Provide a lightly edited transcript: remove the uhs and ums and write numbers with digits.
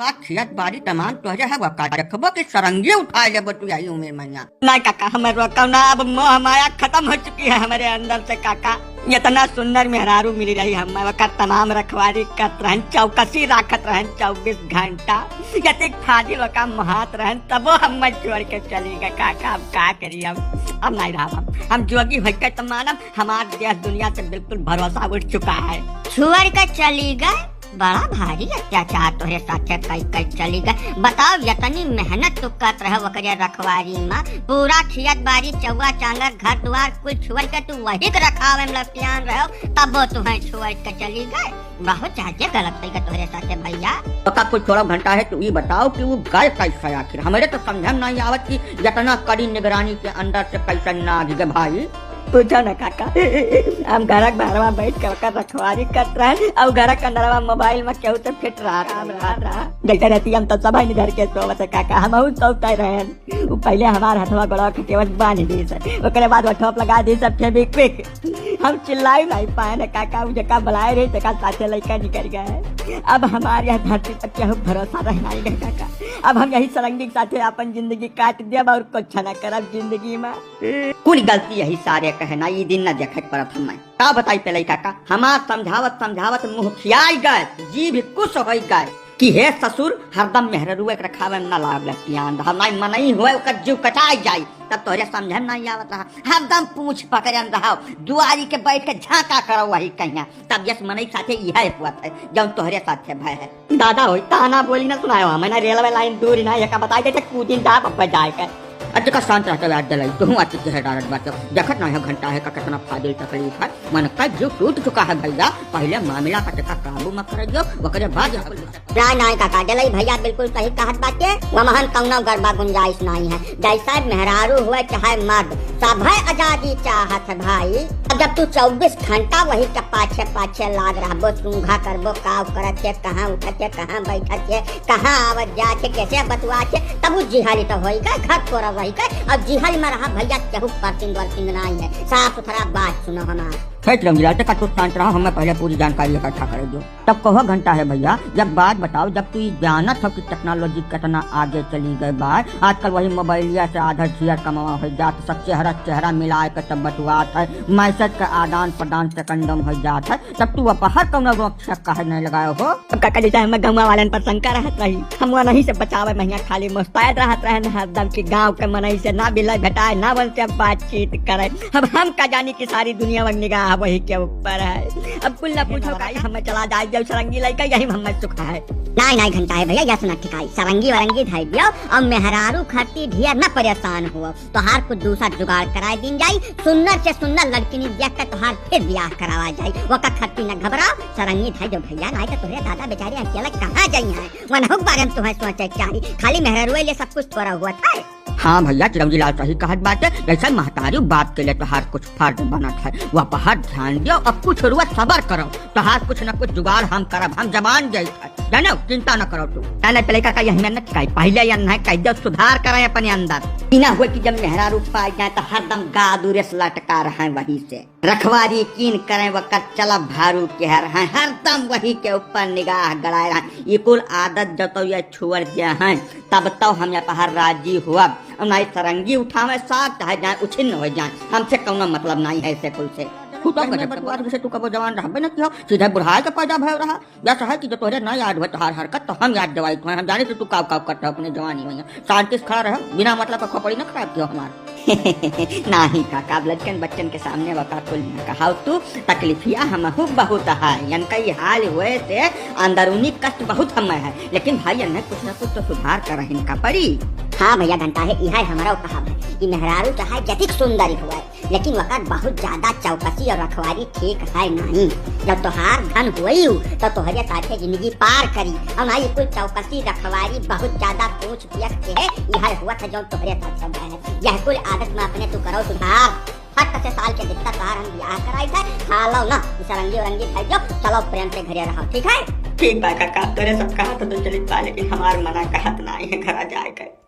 खियत बारी तमाम तोहरे है वका रखबो कि सरंगी उठा लेबो तू आई उमेर मैया ना काका हमारे रोका ना अब मोह माया खत्म हो चुकी है हमारे अंदर से काका। इतना सुंदर मेहरारू मिली रही हम वक्त तमाम रखवारी करत रहन चौकसी राखत रहन 24 घंटा यतिक फाजिल वका महात रहन तबो हम छोड़ के चली गए काका। अब का करी अब नहीं रहा हम जोगी होकर तो मानम हमारे देश दुनिया से बिल्कुल भरोसा उठ चुका है। छोड़ कर चली गए बड़ा भारी अत्याचार तोहरे साथे कई चली गए। बताओ यतनी मेहनत तू करत रह वकरे रखवारी में पूरा खियत बारी चौवा चांगर घर द्वार कुछ छोड़ के तू वही के रखावे में लपटियान रहो तब वो तुम्हें छोड़ के चली गए। बहुत ज्यादा गलत तरीका तोहरे साथे भैया। पक्का कुछ थोड़ा घंटा है तू ये बताओ कि वो गए कैसे आखिर हमारे तो समझ नहीं आवत कि इतना कड़ी निगरानी के अंदर से कैसे ना गिगे भाई। पूछो न काका हम घर बाहर बैठ कर रखवारी कर रहे और घर के अंदर मोबाइल में केहू से फिट रहा जैसे रहती हम तो सब इधर के सोवत काका हम सोचते रहे। वो पहले हमारे हथवा गोड़ा खटेवत बांध दी ओकरे बाद वो ठोप लगा दी सब फेविक्विक हम चिल्लाई नहीं पाए न काका। वो जगह बुलाए रही जगह साथे लड़का निकल गए। अब हमारे यहाँ धरती पर केहू भरोसा रहना ही काका। अब हम यही सरंगी के साथे अपन जिंदगी काट दिया और कुछ न करब जिंदगी में। कुल गलती यही सारे कहना ये दिन न देखे पड़त हमें का बताई पहले काका हमार समझावत मुँह खियाई गए जी भी कुछ हो गए कि हे ससुर हरदम मेहरुए के रखावे में न लाग लटियान नहीं मनई हुए ओकर जीव कटाई जाई तब तोहरे समझ नहीं आवत रहा। हरदम पूछ पकड़न रहा दुआरी के बैठ के झांका करो वही कहिया तब यस मनई साथे यह हुआ है जब तोहरे साथे भय है। दादा होई ताना बोली ना सुनायो मैंने रेलवे लाइन दूर ना यका बताई देते कूदिन दा पप्पा जाए के अच्छा का शांत रहता है दलाई तो हूँ अच्छे से डारत बात देखत नहीं है घंटा है का कितना फादिल तकलीफ है मन का जो टूट चुका है भैया। पहले मामला का टका काबू में कर दो वकरे बाद ना काका दलाई भैया बिल्कुल सही कहत बाटे वमहन कौनो गरबा गुंजाइश नहीं है। जैसा मेहरारू हुए चाहे मर्द सब है आजादी चाहत भाई। जब तू 24 घंटा वही के पाछे लाग रहा सूंघा करबो काव करत है कहाँ उठत है कहाँ बैठत है कहाँ आवत जात है कैसे बतुआ है तब वो जिहाली तो होई गए घर तोरा वही गए। अब जिहाली में रहा भैया केहू परसिंग वर्सिंग नहीं है साफ सुथरा बात सुनो हमारा का तो शांत रहा हमें पहले पूरी जानकारी इकट्ठा कर दो तब कहो घंटा है भैया। जब बात बताओ जब तू जानत हो कि टेक्नोलॉजी कितना आगे चली गई बात आजकल वही मोबाइलिया से आधा शेयर कमावा हो जात सब चेहरा मिला के तब बतुआत है मैसेज का आदान प्रदान सेकंडम हो जात है तब तू बाहर कौन कहे नहीं लगाए हो। काका जैसे हमें गाँव वाले पर शंका रहत रही हम नहीं से बचावे महिया खाली मुस्तैद रहत रहे हरदम की गाँव के मनई से ना बिल घटाए ना बन से बातचीत करे। अब हम का जानी की सारी दुनिया में निगाह वही के ऊपर है। अब कुल न पूछो का हमें चला जाए जब सरंगी लड़का यही हमें सुखा है। नहीं घंटा है भैया सुना ठिकाई सरंगी वरंगी धाई दियो और मेहरारू खर्ती ढेर न परेशान हुआ तो हार कुछ दूसरा जुगाड़ कराए दिन जाई सुंदर से सुंदर लड़की ने देख कर तुहार फिर ब्याह करावा जाई वो का खर्ती न घबराओ सरंगी धाई जो भैया नहीं तो तुहरे दादा बेचारे अकेला कहाँ जाई है वन हुक बारे में तुम्हें सोचे चाहिए खाली मेहरारू ले सब कुछ तोरा हुआ था। हाँ भैया चिरंजी लाल सही कहत बात है जैसे महतारी बात के लिए तोहार कुछ फर्ज बनत है वह पहाड़ ध्यान दियो अब कुछ रुआ सबर करो तोहार कुछ न कुछ जुगाड़ हम करब हम जबान गई जानो चिंता न करो तू ना पहले का यही मेहनत कही पहले या नहीं कही जब सुधार करे अपने अंदर बिना हुए कि जब मेहरारू पाई जाए तो हरदम गादूरे से लटका रहे वही से रखवारी कीन करे वक्त चला भारू कह रहे हरदम वही के ऊपर निगाह गड़ाए रहे ये कुल आदत जब तो ये छुअर दिया है तब तो हम यहाँ पहाड़ राजी हुआ नहीं सरंगी उठावे साथ चाहे जाए उछिन्न हो जाए हमसे कौनो मतलब नहीं है ऐसे कुल से तू कब जवान रहा क्यों सीधा बुढ़ाए का पैदा भय रहा जैसा है कि जो तोहरे न याद हुआ तोहार हरकत तो हम याद दवाई हम जाने से तू काव करता अपने जवानी में शांति से खड़ा रहो बिना मतलब का खोपड़ी न खराब क्यों हमारा नहीं काका लड़कन बच्चन के सामने वका कुल न कहा तू तकलीफिया हम बहुत है इनका ये हाल हुए से अंदरूनी कष्ट बहुत हमें है लेकिन भाई इन्हें कुछ न कुछ तो सुधार कर इनका पड़ी। हाँ भैया घंटा है यह हमारा कहा है कि मेहरारू चाहे जतिक सुंदर हुआ है लेकिन वक़्त बहुत ज्यादा चौकसी और रखवारी ठीक है नहीं। जब तोहार धन हुई तो तोहरे साथे जिंदगी पार करी और ना ये कोई चौकसी रखवारी बहुत ज्यादा पूछ पियक के है यह हुआ था जो तोहरे साथ है यह कुल आदत में अपने तू करो सुधार। हट से साल के दिक्कत बाहर हम ब्याह कराई था खा लो ना सरंगी वरंगी खाई जाओ चलो प्रेम से घरे रहो ठीक है। ठीक बा काका तोरे सब कहा तो चली पा लेकिन हमार मना कहत नहीं है घर जाए के।